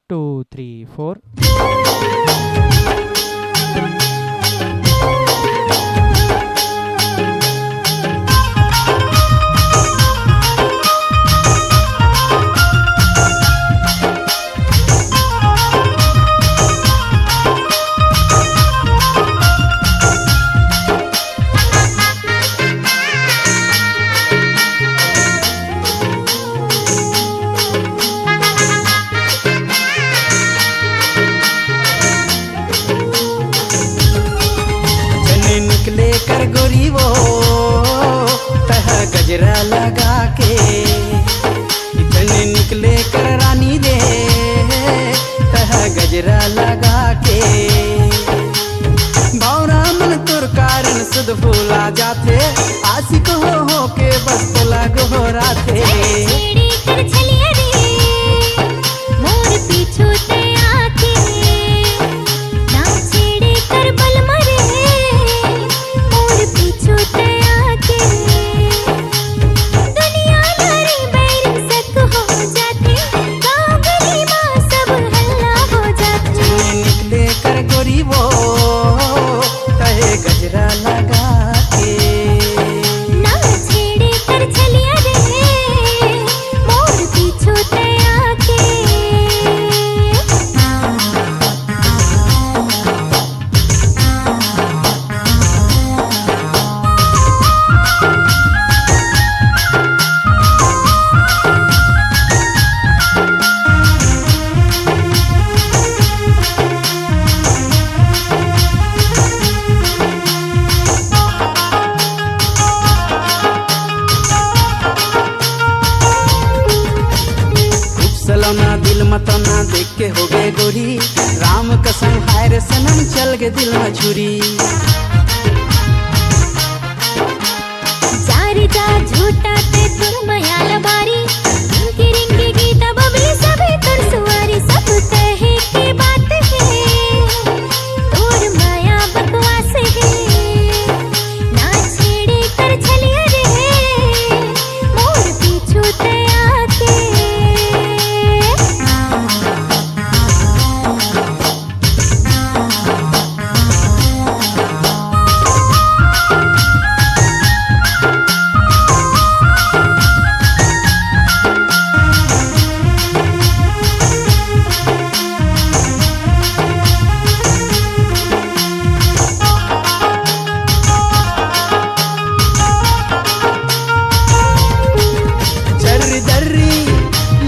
2 3 4। निकले कर गोरी वो तह गजरा लगा के, इतने निकले कर रानी दे तह गजरा लगा के। बावरा मन तुर कारण सुध फूला जाते, आशिक हो के बस तो लग हो राते। गजरा लगा के ना छेड़े कर चलिया रे मोर पीछू तया के। सलोना दिल मतना देख के हो गए गोरी, राम कसम हाय रे सनम चल गए दिल में छुरी। जारी जा झूठा ते तुर मयाल बारी, रिंकी रिंकी गीता बबली सभी तुर सुवारी। सब कहे की बात है तुर माया बकवास है, ना छेड़े कर चलिया रे मोर पीछू तया के।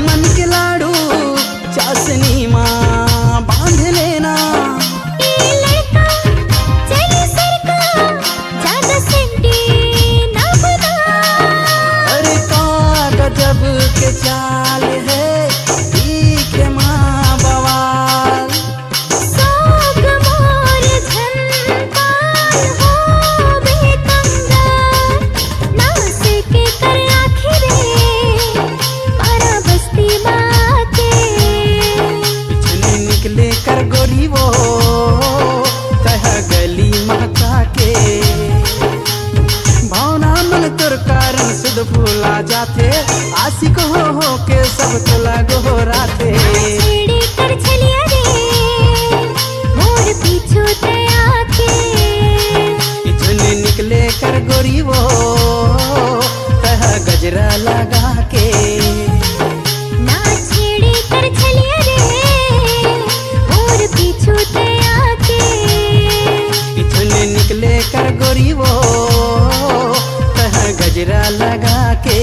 मन के लाडू चासनी माँ बांध लेना। लड़का चली सरका ज्यादा सेंटी ना बना। अरे का गजब के चाल है के माँ बवाल। सोग मोर झनपाल हो बेकंगाल, नास के कर आखिरे पारा बस्ती माँ के। पिछले निकले कर गोरी वो तह गली महका के। भावना मन तुर कारण सुध फूला जाते, आशिक हो के सब तो लग हो राते। छेड़े कर चलिया रे मोर पीछू तया के। इतने निकले कर गोरी वो तह गजरा लगा के। ना छेड़े कर चलिया रे मोर पीछू तया के। इतने निकले कर गोरी वो तह गजरा लगा के।